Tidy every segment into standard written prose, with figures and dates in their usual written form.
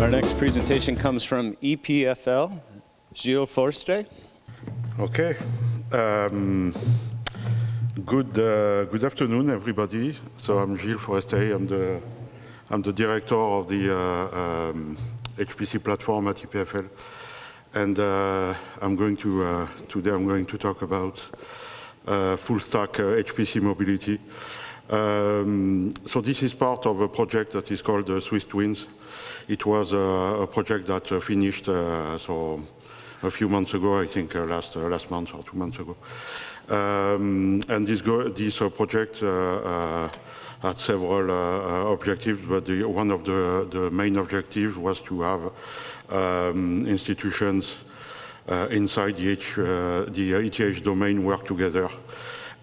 Our next presentation comes from EPFL, Gilles Fourtesey. Okay. Good afternoon, everybody. So I'm Gilles Fourtesey. I'm the director of the HPC platform at EPFL, and today I'm going to talk about full stack HPC mobility. So this is part of a project that is called Swiss Twins. It was a project that finished so a few months ago, I think last month or 2 months ago. And this project had several objectives, but one of the main objectives was to have institutions inside the ETH domain work together.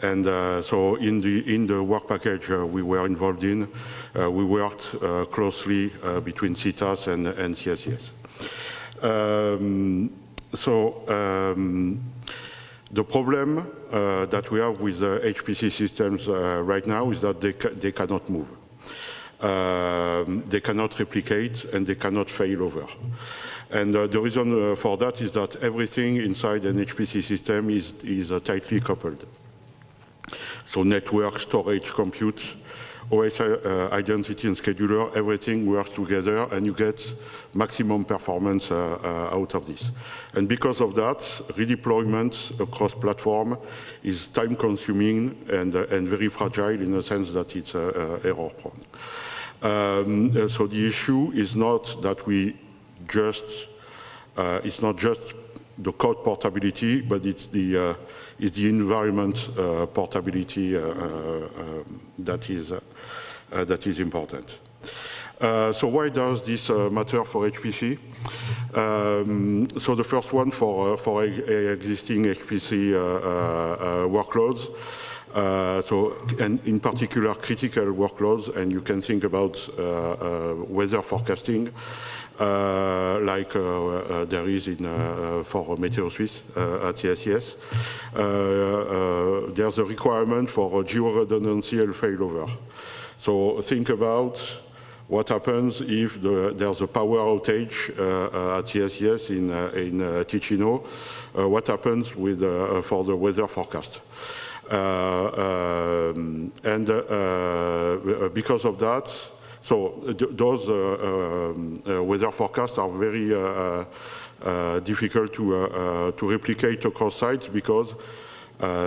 And so in the work package we were involved in, we worked closely between CTAS and CSCS. The problem that we have with HPC systems right now is that they cannot move. They cannot replicate and they cannot fail over. And the reason for that is that everything inside an HPC system is tightly coupled. So network, storage, compute, OS identity and scheduler, everything works together and you get maximum performance out of this. And because of that, redeployment across platform is time consuming and very fragile in the sense that it's error prone. So the issue is not that it's not just the code portability, but it's the environment portability that is important. So why does this matter for HPC? So the first one for existing HPC workloads. And in particular critical workloads, and you can think about weather forecasting, like there is for Meteo Suisse at CSCS. There's a requirement for geo-redundancy and failover. So think about what happens if there's a power outage at CSCS in Ticino. What happens for the weather forecast? Because of that, so those weather forecasts are very difficult to replicate across sites because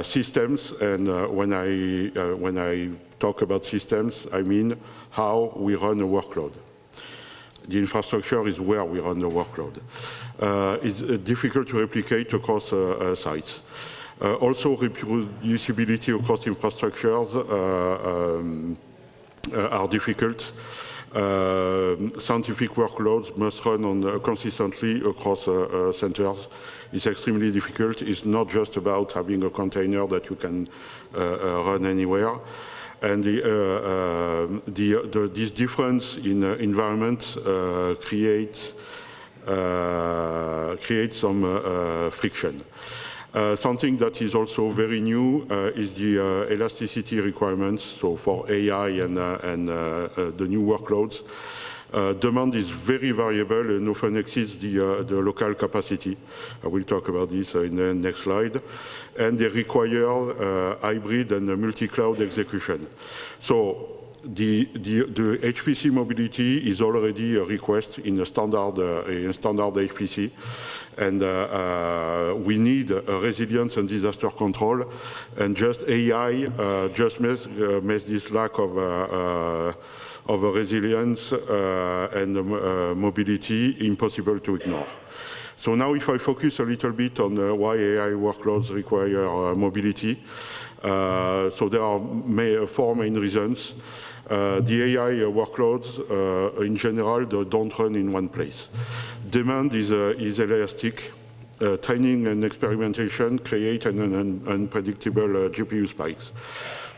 systems, and when I talk about systems, I mean how we run a workload. The infrastructure is where we run the workload. It's difficult to replicate across sites. Also, reproducibility across infrastructures are difficult. Scientific workloads must run consistently across centers. It's extremely difficult. It's not just about having a container that you can run anywhere. And this difference in environment creates some friction. Something that is also very new is the elasticity requirements. So for AI and the new workloads, demand is very variable and often exceeds the local capacity. I will talk about this in the next slide. And they require hybrid and multi-cloud execution. So the HPC mobility is already a request in a standard HPC. And we need resilience and disaster control, and just AI just makes this lack of resilience and mobility impossible to ignore. So now if I focus a little bit on why AI workloads require mobility, so there are four main reasons. The AI workloads in general don't run in one place. Demand is elastic. Training and experimentation create an unpredictable GPU spikes.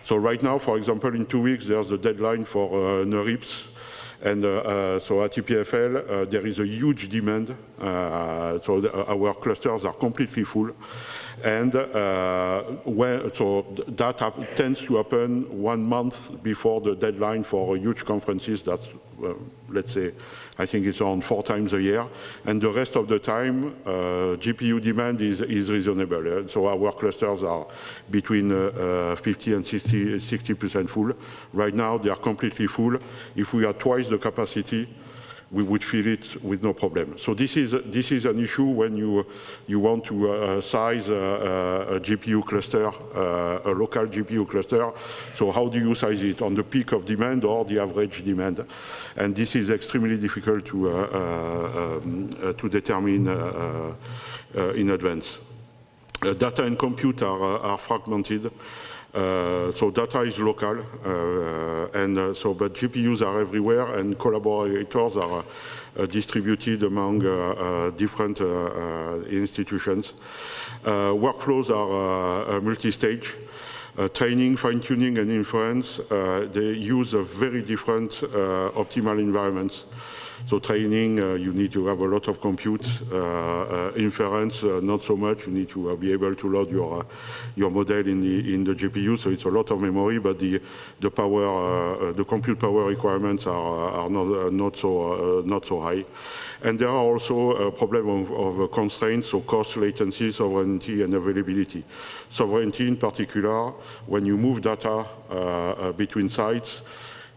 So right now, for example, in 2 weeks, there's a deadline for NeurIPS. And so at EPFL, there is a huge demand. So our clusters are completely full. And so that tends to happen 1 month before the deadline for huge conferences. That's, let's say, I think it's around 4 times a year. And the rest of the time, GPU demand is reasonable. So our clusters are between 50 and 60% full. Right now, they are completely full. If we had twice the capacity, we would fill it with no problem. So this is an issue when you want to size a GPU cluster, a local GPU cluster. So how do you size it, on the peak of demand or the average demand? And this is extremely difficult to determine in advance. Data and compute are fragmented. So data is local, but GPUs are everywhere, and collaborators are distributed among different institutions. Workflows are multi-stage. Training, fine-tuning, and inference, they use a very different optimal environments. So training, you need to have a lot of compute. Inference, not so much. You need to be able to load your model in the GPU. So it's a lot of memory, but the power, the compute power requirements are not so high. And there are also a problem of constraints, so cost, latency, sovereignty, and availability. Sovereignty, in particular, when you move data between sites,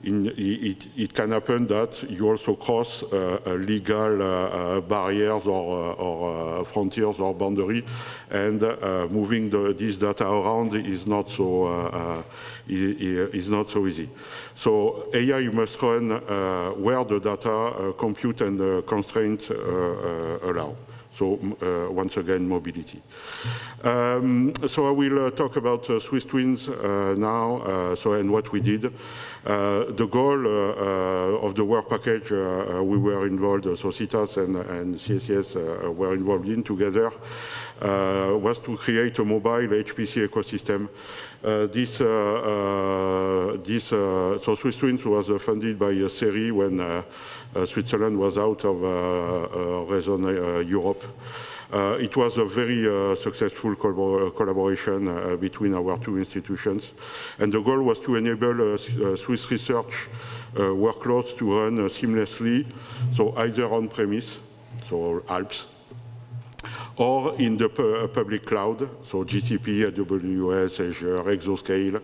it can happen that you also cross legal barriers or frontiers or boundary, and moving this data around is not so easy. So AI must run where the data, compute, and constraints allow. So once again, mobility. So I will talk about Swiss Twins now, and what we did. The goal of the work package we were involved, so CITAS and CSCS were involved in together, was to create a mobile HPC ecosystem. So Swiss Twins was funded by CERI when Switzerland was out of Raison Europe. It was a very successful collaboration between our two institutions. And the goal was to enable Swiss research workloads to run seamlessly, so either on-premise, so Alps, or in the public cloud, so GCP, AWS, Azure, Exascale,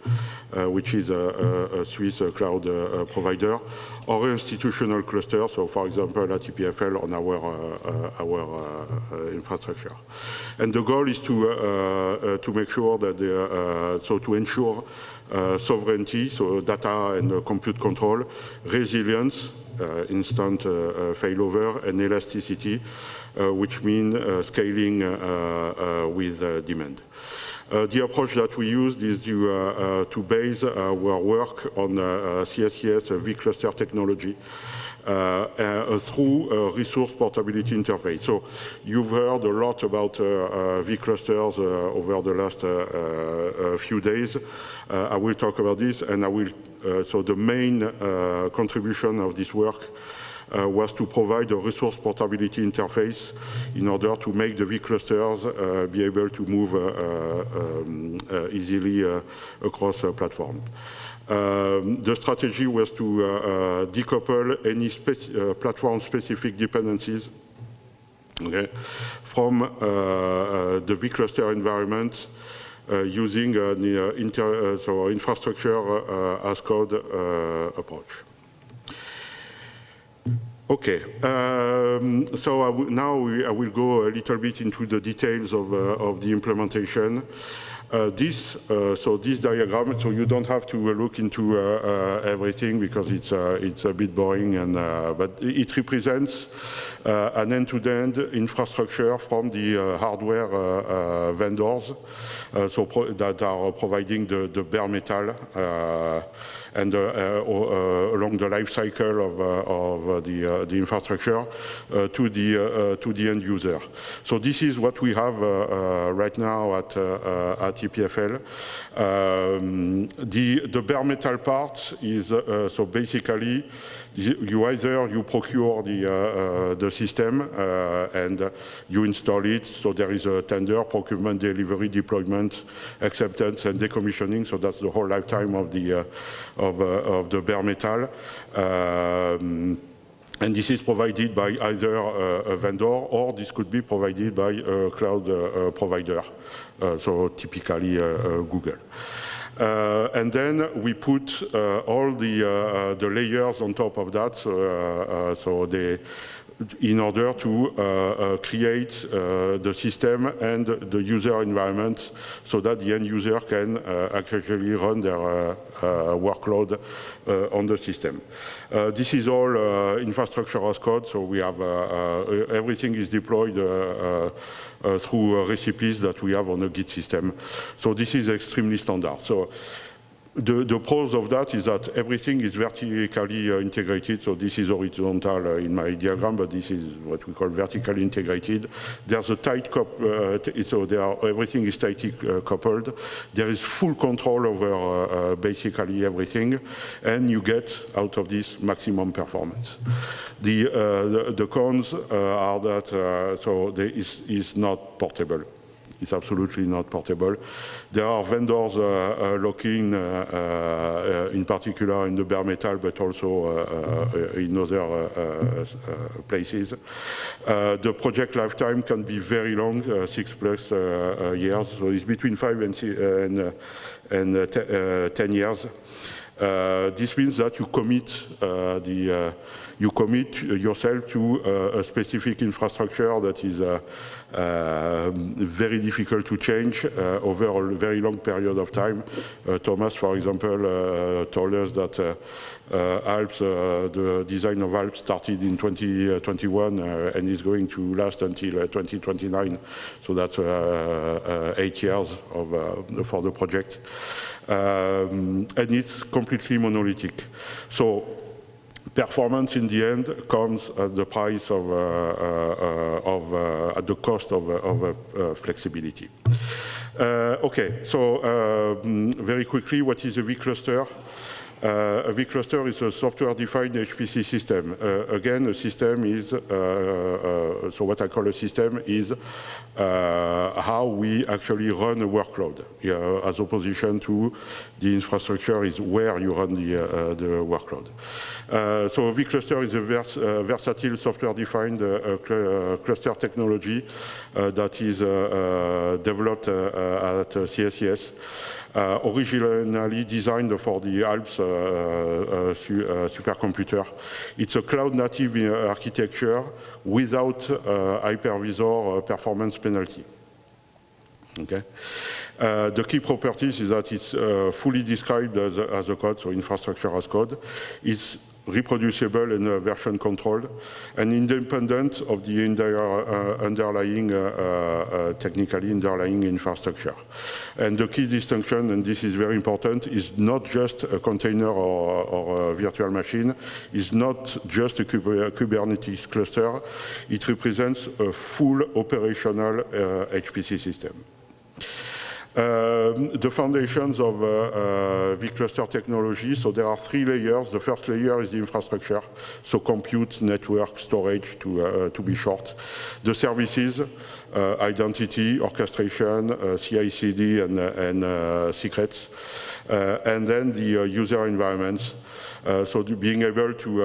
which is a Swiss cloud provider, or institutional cluster, so for example at EPFL on our infrastructure. And the goal is to make sure that to ensure sovereignty, so data and compute control, resilience, instant failover, and elasticity, which means scaling with demand. The approach that we used is to base our work on CSCS vCluster technology through a resource portability interface. So you've heard a lot about vClusters over the last few days. I will talk about this, and so the main contribution of this work was to provide a resource portability interface in order to make the vClusters be able to move easily across a platform. The strategy was to decouple any platform-specific dependencies, okay, from the vCluster environment using the infrastructure as code approach. Okay, so now I will go a little bit into the details of the implementation. This diagram, so you don't have to look into everything because it's a bit boring, but it represents an end-to-end infrastructure from the hardware vendors, that are providing the bare metal and along the life cycle of the infrastructure to the end user. So this is what we have right now at EPFL. The bare metal part is so basically you procure the system and you install it. So there is a tender, procurement, delivery, deployment, acceptance, and decommissioning. So that's the whole lifetime of the bare metal. And this is provided by either a vendor, or this could be provided by a cloud provider, so typically Google. And then we put all the layers on top of that, in order to create the system and the user environment so that the end user can actually run their workload on the system. This is all infrastructure as code, so we have everything is deployed through recipes that we have on a Git system. So this is extremely standard. So the pros of that is that everything is vertically integrated. So this is horizontal in my diagram, but this is what we call vertically integrated. There's a tight so everything is tightly coupled. There is full control over basically everything, and you get out of this maximum performance. The cons are that so is not portable. It's absolutely not portable. There are vendors looking, in particular in the bare metal, but also in other places. The project lifetime can be very long, 6+ years. So it's between 5 and 10 years. This means that you commit yourself to a specific infrastructure that is very difficult to change over a very long period of time. Thomas, for example, told us that Alps, the design of Alps started in 2021 and is going to last until 2029. So that's 8 years for the project. And it's completely monolithic. So performance in the end comes at the price at the cost of flexibility. Okay, so very quickly, what is a vCluster? A vCluster is a software-defined HPC system. Again, a system is, so what I call a system is how we actually run a workload, as opposition to the infrastructure is where you run the workload. So a vCluster is a versatile software-defined cluster technology that is developed at CSCS. Originally designed for the Alps supercomputer. It's a cloud-native architecture without hypervisor performance penalty. Okay. The key properties is that it's fully described as a code, so infrastructure as code. It's reproducible and version controlled, and independent of the technically underlying infrastructure. And the key distinction, and this is very important, is not just a container or a virtual machine, is not just a Kubernetes cluster, it represents a full operational HPC system. The foundations of vCluster technology, so there are 3 layers. The first layer is the infrastructure, so compute, network, storage to be short. The services, identity, orchestration, CI/CD, and secrets. And then the user environments, so being able to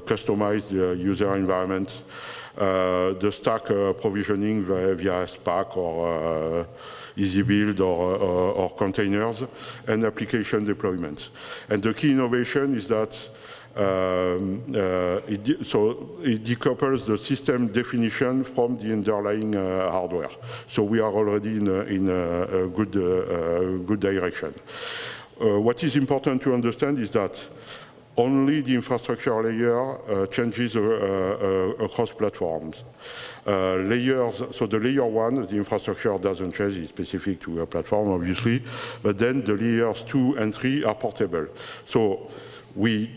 customize the user environment. The stack provisioning via Spark or EasyBuild or containers, and application deployment. And the key innovation is that it decouples the system definition from the underlying hardware. So we are already in a good direction. What is important to understand is that only the infrastructure layer changes across platforms. Layers, so the layer 1, the infrastructure doesn't change, it's specific to a platform, obviously, but then the layers 2 and 3 are portable. So we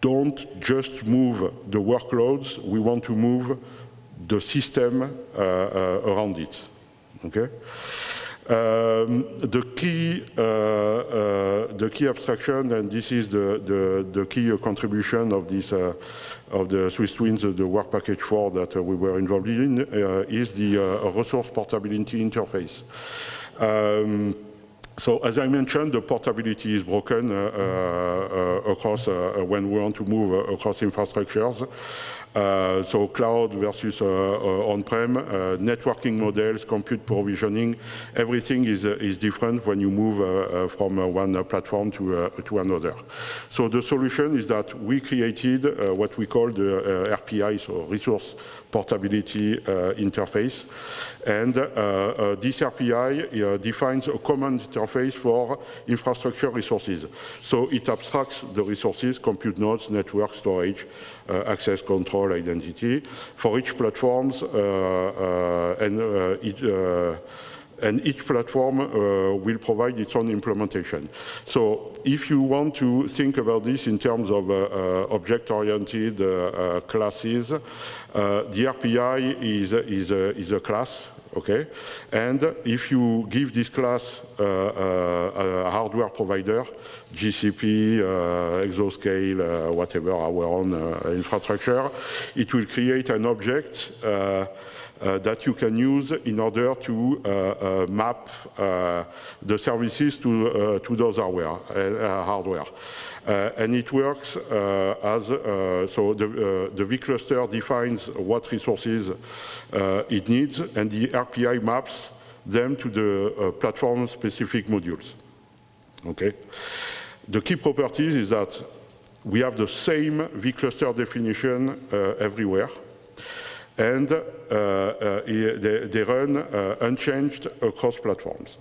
don't just move the workloads, we want to move the system around it, okay? The key abstraction, and this is the key contribution of this of the Swiss Twins, the work package 4 that we were involved in, is the resource portability interface. So as I mentioned, the portability is broken across when we want to move across infrastructures. So cloud versus on-prem, networking models, compute provisioning, everything is different when you move from one platform to another. So the solution is that we created what we call the RPI, so resource portability interface. And this RPI defines a common interface for infrastructure resources. So it abstracts the resources, compute nodes, network, storage, access control, identity, for each platforms, and each platform will provide its own implementation. So if you want to think about this in terms of object-oriented classes, the RPI is a class, okay? And if you give this class a hardware provider, GCP, Exascale, whatever, our own infrastructure, it will create an object that you can use in order to map the services to those hardware. And it works as, so the vCluster defines what resources it needs, and the RPI maps them to the platform-specific modules, okay? The key properties is that we have the same vCluster definition everywhere, and they run unchanged across platforms.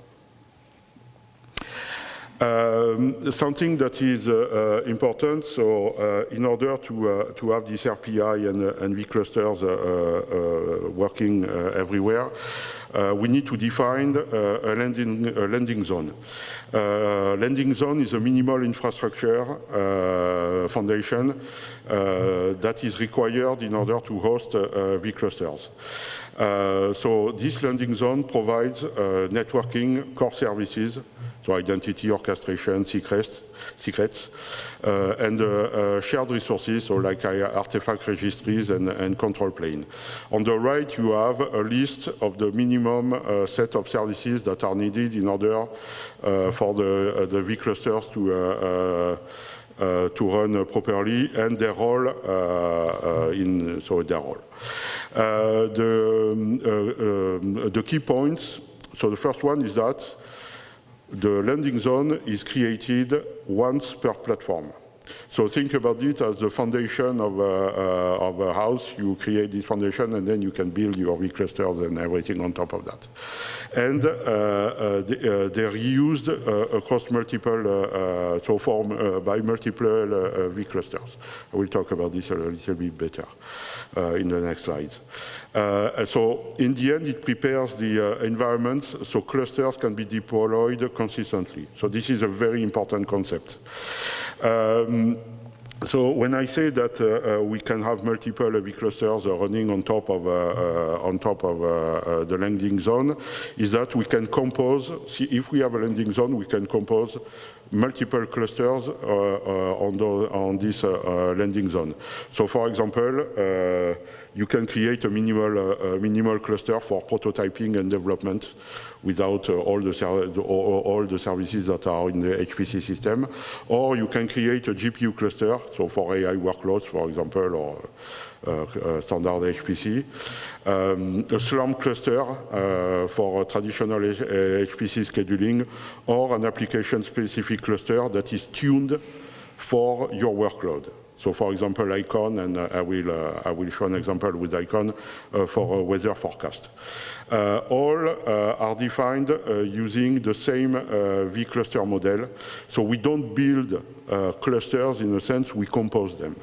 Something that is important, so in order to have this RPI and vClusters working everywhere, we need to define a landing zone. Landing zone is a minimal infrastructure foundation that is required in order to host vClusters. So this landing zone provides networking core services, so identity, orchestration, secrets, and shared resources, so like artifact registries and control plane. On the right, you have a list of the minimum set of services that are needed in order for the vClusters to run properly, and their role the key points. So the first one is that the landing zone is created once per platform. So think about it as the foundation of a house. You create this foundation, and then you can build your vClusters and everything on top of that. And they're used across multiple, by multiple vClusters. I will talk about this a little bit better in the next slides. So in the end, it prepares the environments so clusters can be deployed consistently. So this is a very important concept. So when I say that we can have multiple vClusters running on top of the landing zone, is that we can compose. See, if we have a landing zone, we can compose multiple clusters on this landing zone. So, for example, you can create a minimal cluster for prototyping and development without all the services that are in the HPC system. Or you can create a GPU cluster, so for AI workloads, for example, or standard HPC. A Slurm cluster for traditional HPC scheduling, or an application-specific cluster that is tuned for your workload. So, for example, Icon, and I will show an example with Icon for a weather forecast. All are defined using the same vCluster model. So we don't build clusters in a sense, we compose them.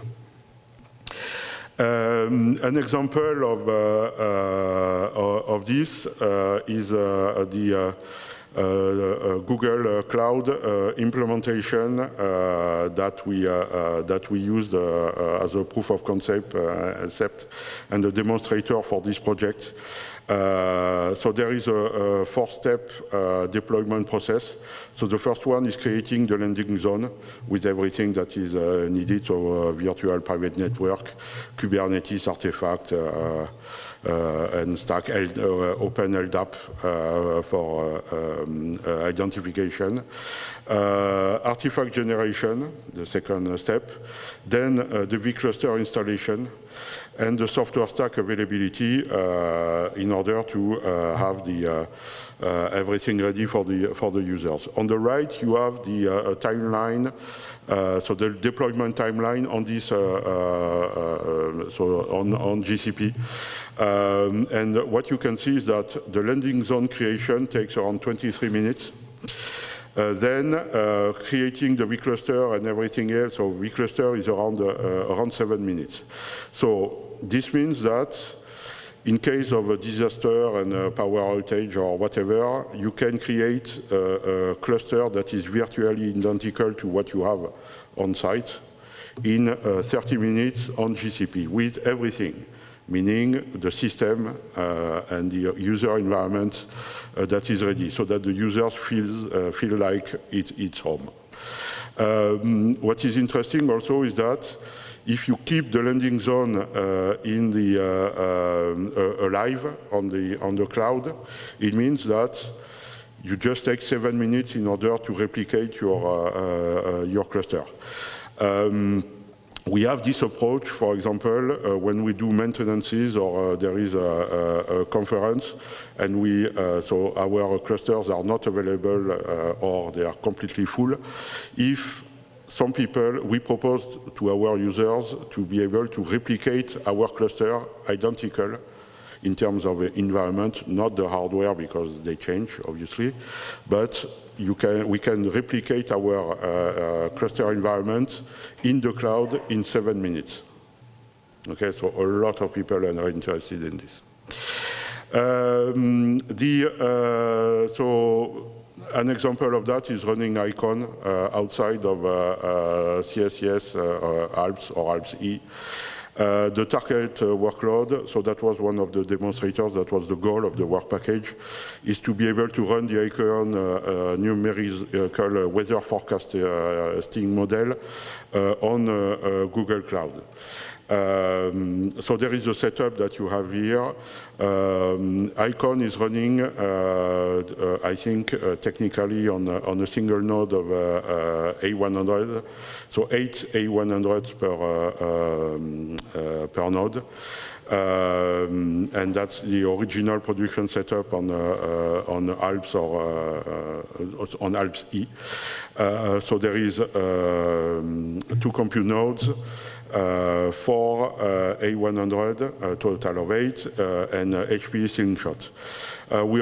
An example of this is the Google Cloud implementation that we used as a proof of concept and a demonstrator for this project. So there is a four-step deployment process. So the first one is creating the landing zone with everything that is needed, so virtual private network, Kubernetes artifact, and stack open LDAP for identification. Artifact generation, the second step. Then the vCluster installation and the software stack availability in order to have the everything ready for the users. On the right, you have the timeline, so the deployment timeline on this, so on GCP. And what you can see is that the landing zone creation takes around 23 minutes. Then creating the vCluster and everything else, so vCluster is around 7 minutes. So this means that in case of a disaster and a power outage or whatever, you can create a cluster that is virtually identical to what you have on site in 30 minutes on GCP with everything, meaning the system and the user environment that is ready, so that the users feel like it's home. What is interesting also is that if you keep the landing zone in the alive on the cloud, it means that you just take 7 minutes in order to replicate your cluster. We have this approach, for example, when we do maintenances or there is a conference and so our clusters are not available or they are completely full. If some people, we propose to our users to be able to replicate our cluster identical in terms of environment, not the hardware because they change, obviously, but we can replicate our cluster environment in the cloud in 7 minutes. Okay, so a lot of people are interested in this. So an example of that is running Icon outside of CSCS Alps or Alps E. The target workload, so that was one of the demonstrators, that was the goal of the work package, is to be able to run the Icon numerical weather forecasting model on Google Cloud. So there is a setup that you have here. Icon is running, I think, technically on a single node of A100, so 8 A100s per node. And that's the original production setup on Alps or on Alps E. So there is 2 compute nodes. 4 A100, a total of 8, and HPE Slingshot. We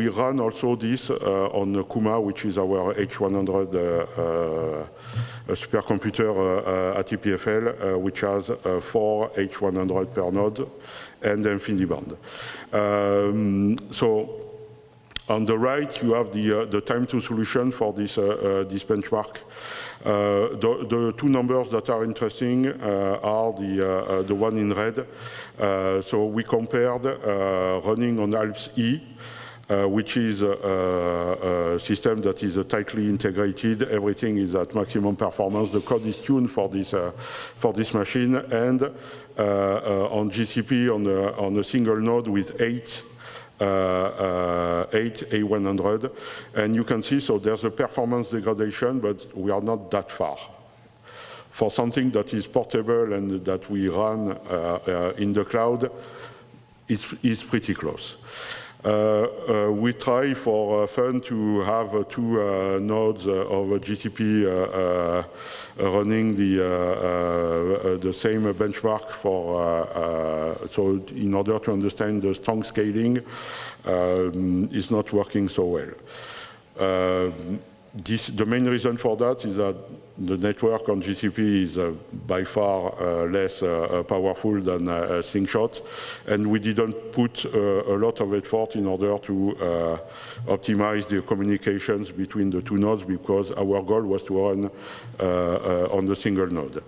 run also this on Kuma, which is our H100 supercomputer at EPFL, which has 4 H100 per node and InfiniBand. So on the right, you have the time to solution for this benchmark. The 2 numbers that are interesting are the one in red. So we compared running on Alps E, which is a system that is tightly integrated. Everything is at maximum performance. The code is tuned for this machine, and on GCP on a single node with 8 A100, and you can see, so there's a performance degradation, but we are not that far. For something that is portable and that we run in the cloud, is pretty close. We try for fun to have 2 nodes of GCP running the same benchmark so in order to understand the strong scaling is not working so well. The main reason for that is that the network on GCP is by far less powerful than Slingshot, and we didn't put a lot of effort in order to optimize the communications between the 2 nodes, because our goal was to run on the single node.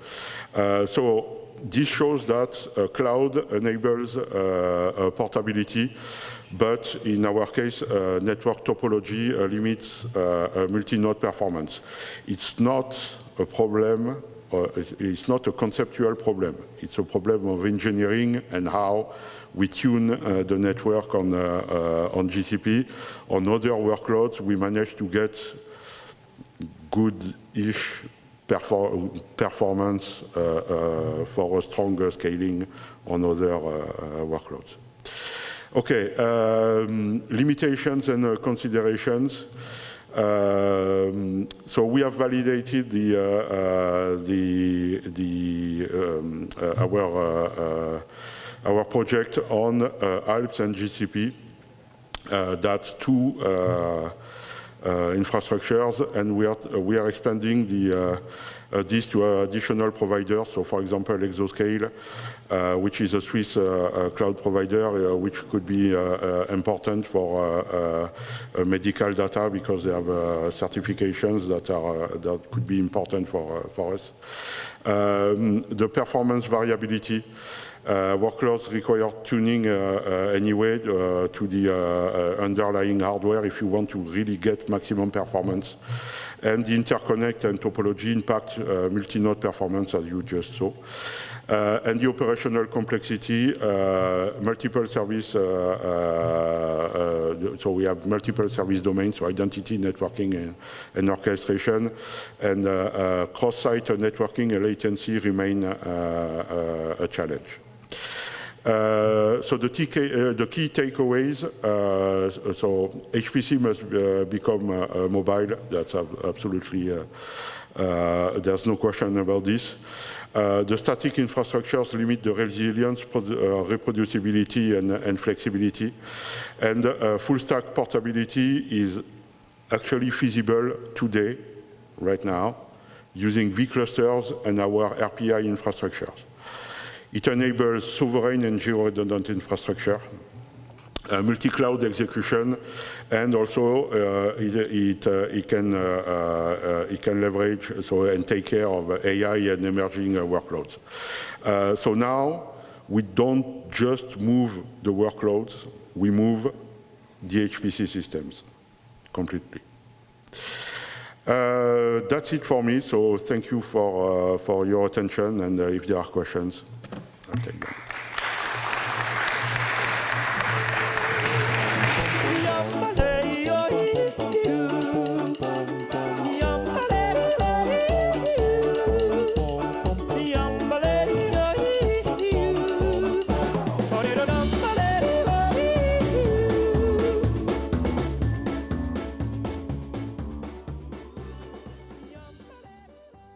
So this shows that cloud enables portability, but in our case, network topology limits multi-node performance. It's not a problem, it's not a conceptual problem. It's a problem of engineering and how we tune the network on GCP. On other workloads, we managed to get good-ish performance for a stronger scaling on other workloads. Okay, limitations and considerations. So we have validated our project on Alps and GCP. That's two infrastructures, and we are expanding this to additional providers. So, for example, Exoscale, which is a Swiss cloud provider, which could be important for medical data because they have certifications that could be important for us. The performance variability. Workloads require tuning anyway to the underlying hardware if you want to really get maximum performance. And the interconnect and topology impact multi-node performance, as you just saw. And the operational complexity, multiple service, so we have multiple service domains, so identity, networking, and orchestration, and cross-site networking and latency remain a challenge. So the key takeaways, so HPC must become mobile. That's absolutely, there's no question about this. The static infrastructures limit the resilience, reproducibility, and flexibility. And full stack portability is actually feasible today, right now, using vClusters and our RPI infrastructures. It enables sovereign and geo-redundant infrastructure, multi-cloud execution, and also it can leverage and take care of AI and emerging workloads. So now we don't just move the workloads, we move the HPC systems completely. That's it for me. So thank you for your attention, and if there are questions, I'll take them.